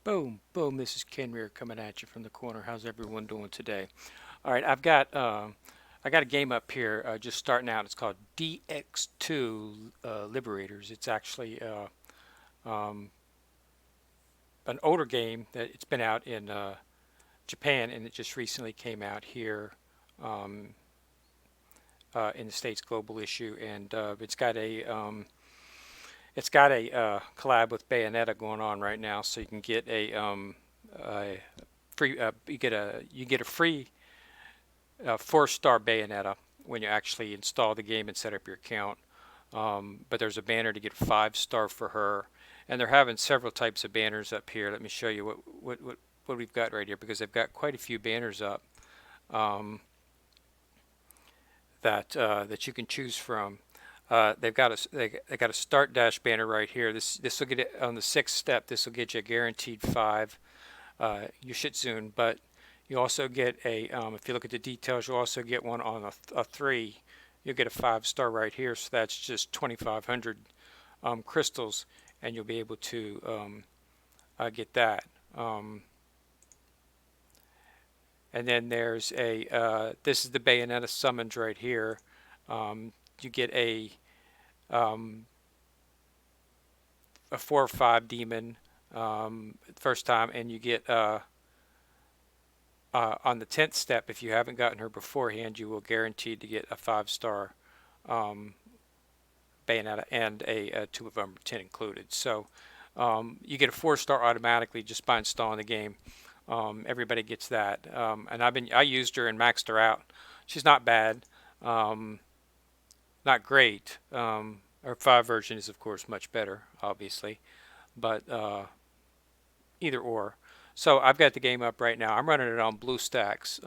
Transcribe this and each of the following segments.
Boom, boom. This is Ken Rear coming at you from the corner. How's everyone doing today? All right, I got a game up here just starting out. It's called DX2 Liberators. It's actually um, an older game that it's been out in Japan, and it just recently came out here um, in the States Global Issue, and it's got a collab with Bayonetta going on right now, so you can get a free you get a free 4-star Bayonetta when you actually install the game and set up your account. But there's a banner to get 5-star for her, and they're having several types of banners up here. Let me show you what we've got right here because they've got quite a few banners up um, that you can choose from. They got a start dash banner right here. This will get it on the 6th step. This will get you a guaranteed 5. You should soon, but you also get if you look at the details, you'll also get one on a 3. You'll get a 5-star right here, so that's just 2,500 crystals, and you'll be able to get that. And then there's this is the Bayonetta summons right here. You get um, a 4 or 5 demon first time, and you get on the 10th step, if you haven't gotten her beforehand, you will guaranteed to get a 5-star um, Bayonetta and a 2 of them 10 included. So you get a 4-star automatically just by installing the game. Everybody gets that, and I used her and maxed her out. She's not bad, um, not great. Our 5 version is of course much better, obviously, but either or. So I've got the game up right now. I'm running it on BlueStacks.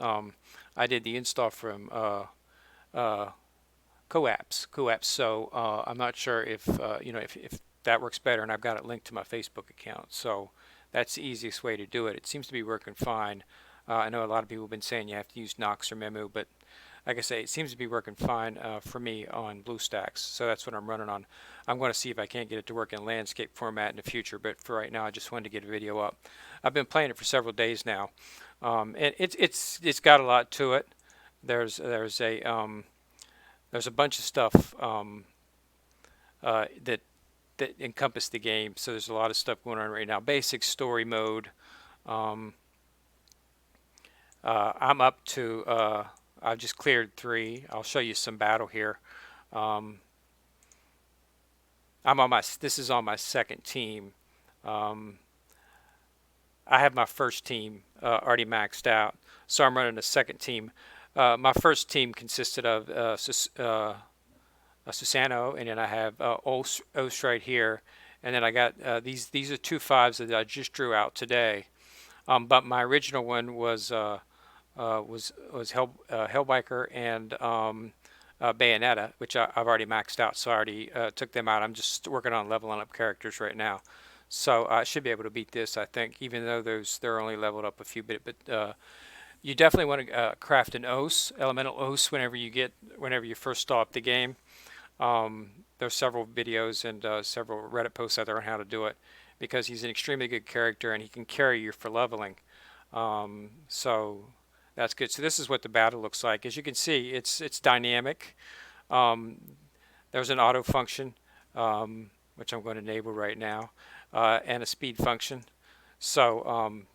I did the install from uh, co-apps. So I'm not sure if if that works better, and I've got it linked to my Facebook account. So that's the easiest way to do it. It seems to be working fine. I know a lot of people have been saying you have to use Nox or Memu, but like I say, it seems to be working fine for me on BlueStacks. So that's what I'm running on. I'm going to see if I can't get it to work in landscape format in the future, but for right now, I just wanted to get a video up. I've been playing it for several days now, and it's got a lot to it. There's a bunch of stuff that encompass the game. So there's a lot of stuff going on right now. Basic story mode. Um, I'm up to. I've just cleared 3. I'll show you some battle here. Um, I'm on my. This is on my second team. Um, I have my first team already maxed out, so I'm running a second team. My first team consisted of Susano, and then I have Os right here, and then I got these are 2 5s that I just drew out today. But my original one was Hellbiker and Bayonetta, which I've already maxed out, so I already took them out. I'm just working on leveling up characters right now, so I should be able to beat this, I think, even though they're only leveled up a few bit. But you definitely want to craft an OS, elemental OS, whenever you first start up the game. There's several videos and several Reddit posts out there on how to do it because he's an extremely good character and he can carry you for leveling. So that's good. So this is what the battle looks like. As you can see, it's dynamic. Um, there's an auto function, which I'm going to enable right now, and a speed function. So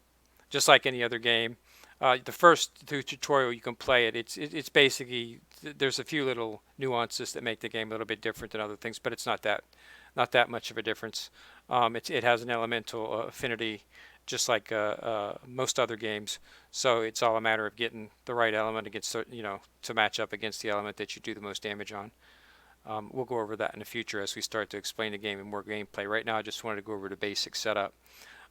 just like any other game, the first through tutorial you can play it. It's basically there's a few little nuances that make the game a little bit different than other things, but it's not that much of a difference. It has an elemental affinity, just like most other games. So it's all a matter of getting the right element against to match up against the element that you do the most damage on. We'll go over that in the future as we start to explain the game in more gameplay. Right now, I just wanted to go over the basic setup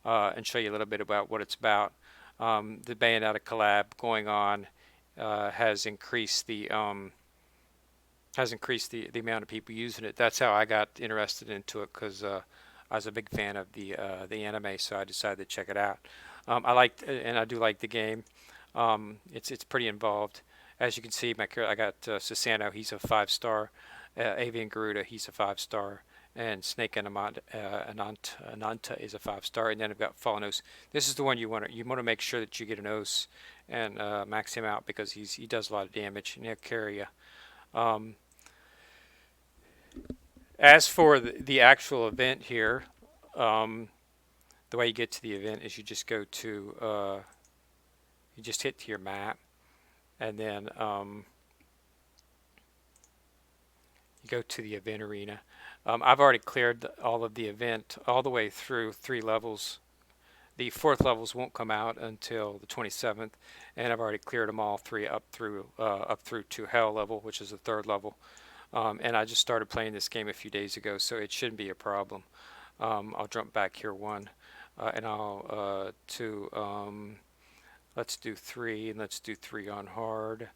and show you a little bit about what it's about. The Bayonetta collab going on has increased the amount of people using it. That's how I got interested into it because I was a big fan of the anime, so I decided to check it out. I do like the game. It's pretty involved. As you can see, I got Susano. He's a 5-star. Avian Garuda. He's a 5-star. and Snake Ananta is a 5-star, and then I've got Fallen Os. This is the one you want to make sure that you get an Os and max him out because he does a lot of damage and he'll carry you. Um, as for the actual event here, the way you get to the event is you just go to you just hit to your map, and then you go to the event arena. I've already cleared all of the event all the way through 3 levels. The 4th levels won't come out until the 27th, and I've already cleared them all 3 up through to Hell level, which is the 3rd level. And I just started playing this game a few days ago, so it shouldn't be a problem. I'll jump back here one, and I'll let's do 3, and let's do 3 on hard.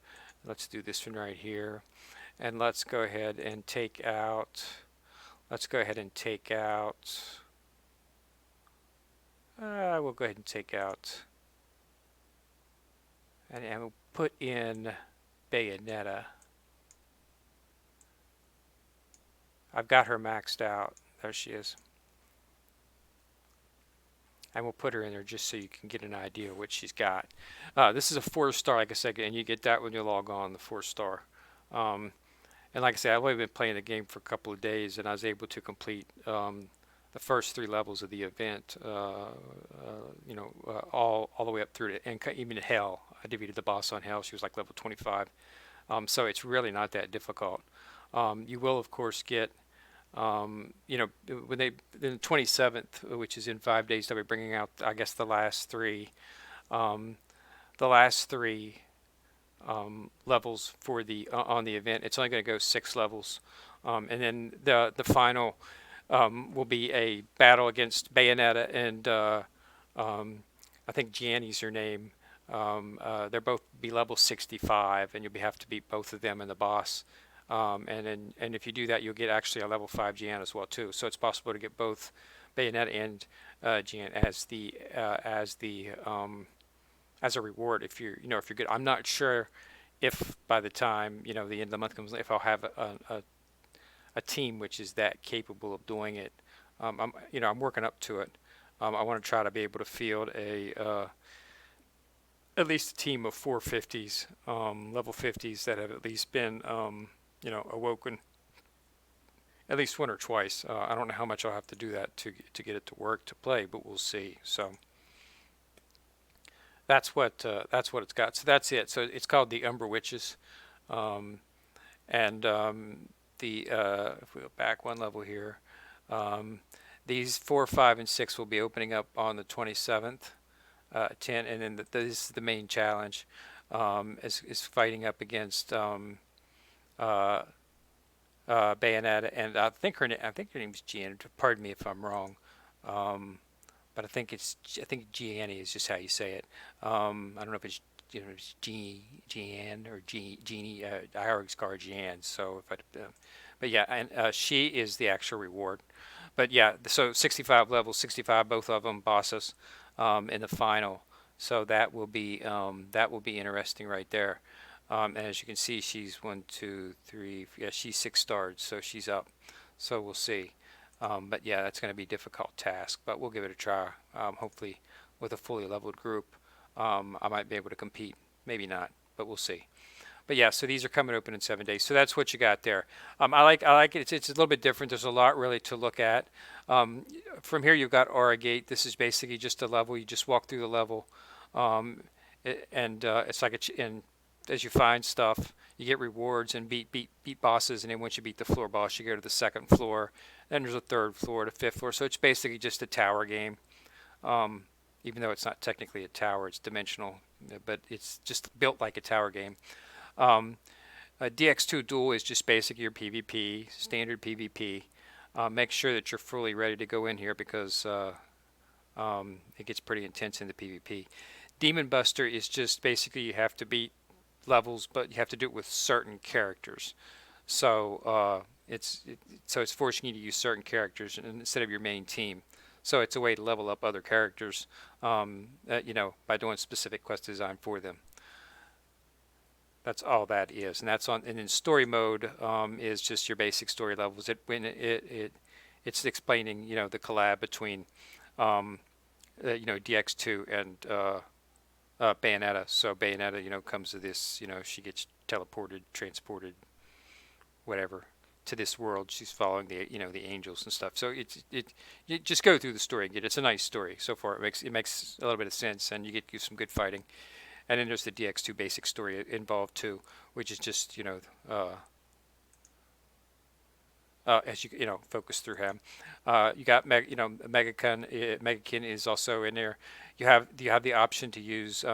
Let's do this one right here, and let's go ahead and take out. Let's go ahead and take out. We'll go ahead and take out, and we'll put in Bayonetta. I've got her maxed out. There she is. And we'll put her in there just so you can get an idea of what she's got. This is a 4-star, like I said, and you get that when you log on, the 4-star. And like I said, I've only been playing the game for a couple of days, and I was able to complete the first 3 levels of the event, all the way up through to, and even Hell. I defeated the boss on Hell. She was like level 25. So it's really not that difficult. You will, of course, get, when the 27th, which is in 5 days, they'll be bringing out, I guess, the last 3 levels for the on the event. It's only going to go 6 levels, and then the final will be a battle against Bayonetta and I think Gianni's her name. They're both be level 65, and you'll have to beat both of them and the boss. And if you do that, you'll get actually a level 5 Gian as well too. So it's possible to get both Bayonetta and Gian as a reward if you're good. I'm not sure if by the time the end of the month comes, if I'll have a team which is that capable of doing it. I'm working up to it. I want to try to be able to field at least a team of 450s, level 50s that have at least been awoken at least one or twice. I don't know how much I'll have to do that to get it to work to play, but we'll see. So that's what it's got. So that's it. So it's called the Umber Witches, and if we go back one level here, these 4, 5, and 6 will be opening up on the 27th, 10, and then this is the main challenge, is fighting up against Bayonetta, and I think her name is Gian. Pardon me if I'm wrong, but I think Gianni is just how you say it. I don't know if it's Gian or Genie. I always call her Gian. So but yeah, and she is the actual reward. But yeah, so 65 levels, 65 both of them bosses in the final. So that will be interesting right there. And as you can see, she's 1, 2, 3. Yeah, she's 6 stars, so she's up. So we'll see. But yeah, that's going to be a difficult task, but we'll give it a try. Hopefully, with a fully leveled group, I might be able to compete. Maybe not, but we'll see. But yeah, so these are coming open in 7 days. So that's what you got there. I like it. It's a little bit different. There's a lot really to look at. From here, you've got Ora Gate. This is basically just a level. You just walk through the level, it's like and as you find stuff, you get rewards and beat bosses. And then once you beat the floor boss, you go to the 2nd floor. Then there's a 3rd floor, the 5th floor. So it's basically just a tower game. Even though it's not technically a tower, it's dimensional, but it's just built like a tower game. DX2 Duel is just basically your PvP, standard PvP. Make sure that you're fully ready to go in here because it gets pretty intense in the PvP. Demon Buster is just basically you have to beat levels, but you have to do it with certain characters. So it's forcing you to use certain characters instead of your main team. So it's a way to level up other characters, by doing specific quest design for them. That's all that is, and that's on. And in story mode is just your basic story levels. it's explaining, the collab between, DX2 and Bayonetta. So Bayonetta, comes to this, she gets teleported, transported, whatever, to this world. She's following the angels and stuff. So you just go through the story and get. It's a nice story so far. It makes a little bit of sense, and you get some good fighting. And then there's the DX2 basic story involved too, which is just as you focus through him. You got Megakin. Megakin is also in there. You have the option to use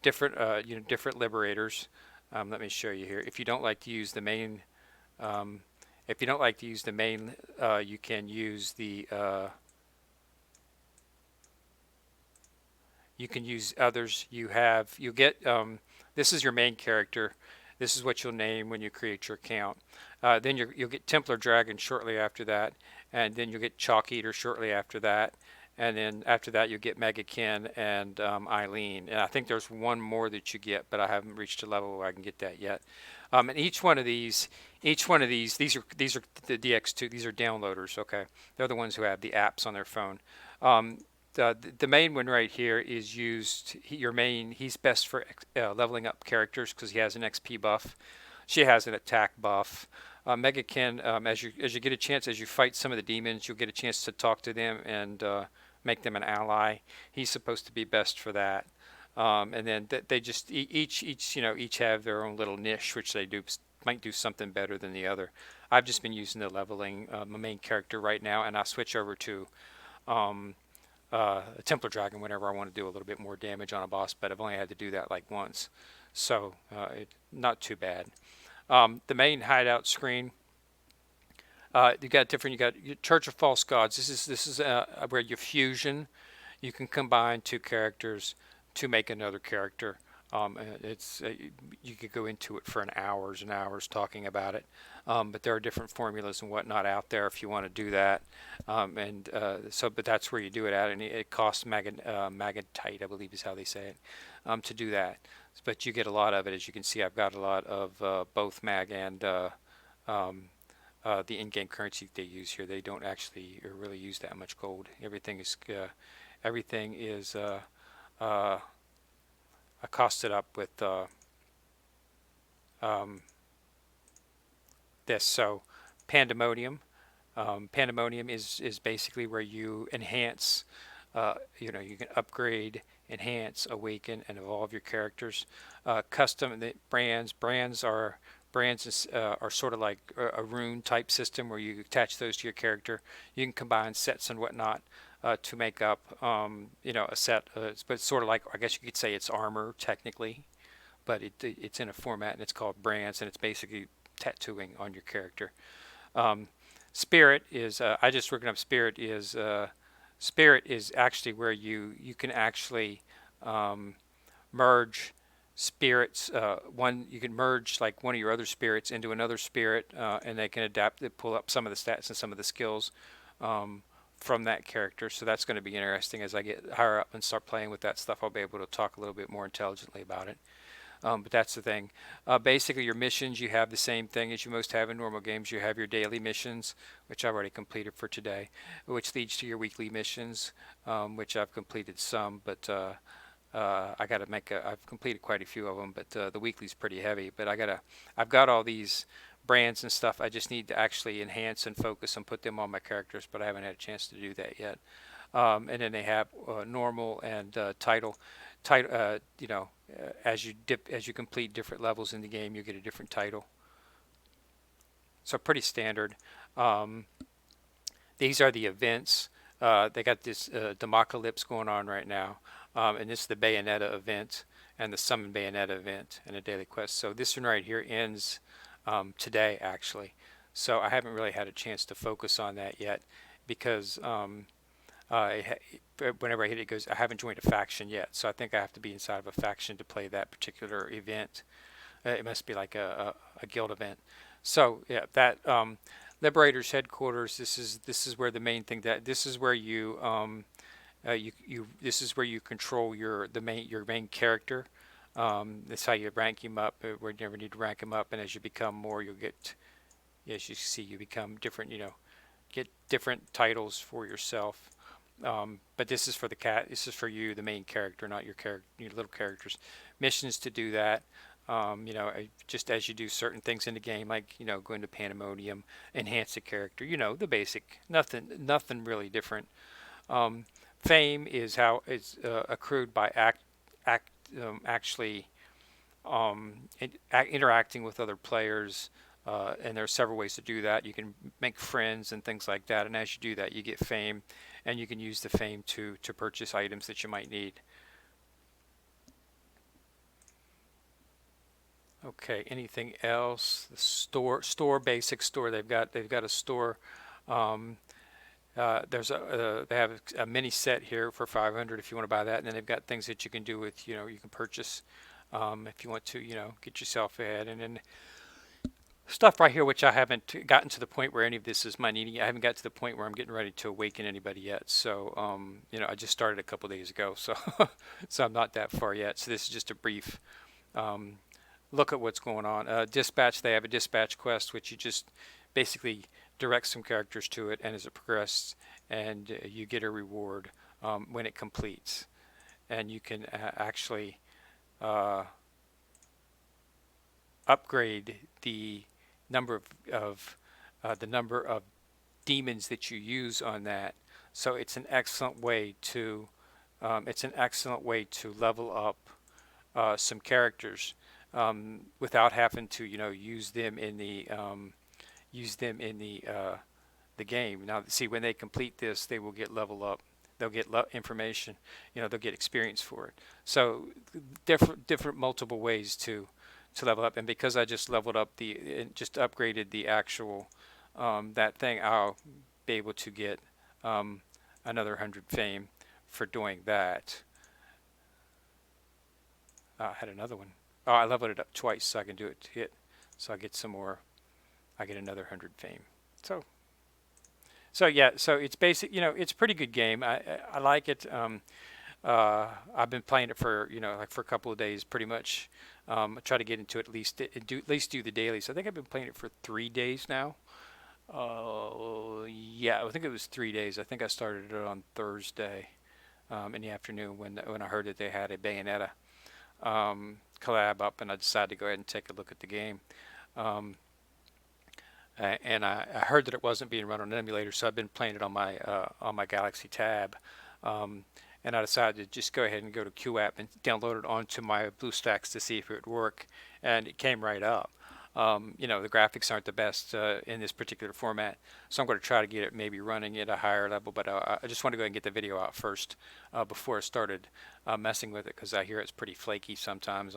different liberators. Let me show you here. If you don't like to use the main, um, if you don't like to use the main, you can use the you can use others. You get this is your main character. This is what you'll name when you create your account. Then you'll get Templar Dragon shortly after that, and then you'll get Chalk Eater shortly after that, and then after that you'll get Megakin and Eileen. And I think there's one more that you get, but I haven't reached a level where I can get that yet. And these are the DX2. These are downloaders. Okay, they're the ones who have the apps on their phone. Um, the main one right here is used. Your main. He's best for leveling up characters because he has an XP buff. She has an attack buff. Megakin, as you get a chance, as you fight some of the demons, you'll get a chance to talk to them and make them an ally. He's supposed to be best for that. And then they just each have their own little niche, which they might do something better than the other. I've just been using the leveling my main character right now, and I switch over to um, a Templar Dragon whenever I want to do a little bit more damage on a boss, but I've only had to do that like once, so not too bad. The main hideout screen, you got different. You got your Church of False Gods. This is where you fusion. You can combine two characters to make another character. It's you could go into it for an hours and hours talking about it, but there are different formulas and whatnot out there if you want to do that. But that's where you do it at, and it costs magnetite, I believe is how they say it, to do that. But you get a lot of it, as you can see. I've got a lot of both mag and the in-game currency they use here. They don't actually really use that much gold. Everything is costed up with um, this. So Pandemonium is basically where you enhance. You can upgrade, enhance, awaken, and evolve your characters. Custom brands are sort of like a rune type system where you attach those to your character. You can combine sets and whatnot to make up a set. But it's sort of like, I guess you could say it's armor technically, but it's in a format and it's called brands, and it's basically tattooing on your character. Um, Spirit is I just looking up. Spirit is actually where you can actually merge spirits. One you can merge like one of your other spirits into another spirit, and they can pull up some of the stats and some of the skills um, from that character. So that's going to be interesting. As I get higher up and start playing with that stuff, I'll be able to talk a little bit more intelligently about it. But that's the thing. Basically, your missions, you have the same thing as you most have in normal games. You have your daily missions, which I've already completed for today, which leads to your weekly missions, which I've completed some, but I got to I've completed quite a few of them, but the weekly's pretty heavy. But I've got all these brands and stuff. I just need to actually enhance and focus and put them on my characters, but I haven't had a chance to do that yet. And then they have normal and title. As you complete different levels in the game, you get a different title. So pretty standard. Um, these are the events. They got this Democalypse going on right now, and this is the Bayonetta event and the Summon Bayonetta event and a daily quest. So this one right here ends today actually. So I haven't really had a chance to focus on that yet because whenever I hit it, it goes, I haven't joined a faction yet. So I think I have to be inside of a faction to play that particular event. It must be like a guild event. So yeah, that Liberators headquarters. This is where the main thing that this is where this is where you control your main character. That's how you rank him up. We never need to rank him up, and as you become more, you'll get, as you see, you become different. get different titles for yourself. But this is for the cat. This is for you, the main character, not your little characters. Missions to do that. Just as you do certain things in the game, like going to Pandemonium, enhance the character. The basic. Nothing really different. Fame is how it's accrued by actually interacting with other players. And there are several ways to do that. You can make friends and things like that. And as you do that, you get fame, and you can use the fame to purchase items that you might need. Okay, anything else? The store basic store. They've got a store. Um, they have a mini set here for 500 if you want to buy that, and then they've got things that you can do with you can purchase if you want to get yourself ahead, and then stuff right here which I haven't gotten to the point where any of this is my needing. I haven't got to the point where I'm getting ready to awaken anybody yet. So I just started a couple days ago, so so I'm not that far yet. So this is just a brief um, look at what's going on. Dispatch, they have a dispatch quest which you just basically direct some characters to it, and as it progresses, and you get a reward when it completes, and you can actually uh, upgrade the number of demons that you use on that. So it's an excellent way to level up some characters without having to use them in the game. Now, see, when they complete this, they will get level up. They'll get information. They'll get experience for it. So different multiple ways to level up. And because I just leveled up just upgraded the actual that thing, I'll be able to get another 100 fame for doing that. I had another one. Oh, I leveled it up twice, so I can do it to hit. So I get some more. I get another 100 fame. So yeah. So it's basic. It's a pretty good game. I like it. I've been playing it for like for a couple of days, pretty much. I try to get into it at least do the dailies. I think I've been playing it for 3 days now. Yeah, I think it was 3 days. I think I started it on Thursday in the afternoon when I heard that they had a Bayonetta collab up, and I decided to go ahead and take a look at the game. And I heard that it wasn't being run on an emulator, so I've been playing it on my Galaxy Tab. And I decided to just go ahead and go to QApp and download it onto my BlueStacks to see if it would work, and it came right up. The graphics aren't the best in this particular format, so I'm going to try to get it maybe running at a higher level, but I just want to go ahead and get the video out first before I started messing with it, because I hear it's pretty flaky sometimes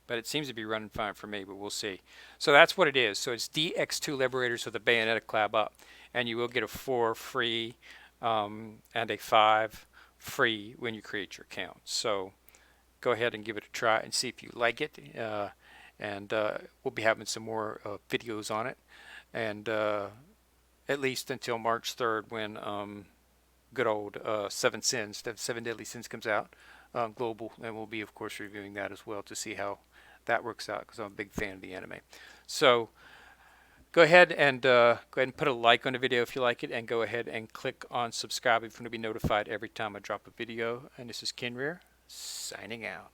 but it seems to be running fine for me, but we'll see. So that's what it is. So it's DX2 Liberators with a Bayonetta collab up, and you will get a 4 free and a 5 free when you create your account. So go ahead and give it a try and see if you like it. And we'll be having some more videos on it, and at least until March 3rd, when good old Seven Deadly Sins comes out global, and we'll be of course reviewing that as well to see how that works out, because I'm a big fan of the anime. So go ahead and put a like on the video if you like it, and go ahead and click on subscribe if you want to be notified every time I drop a video. And this is Ken Rear, signing out.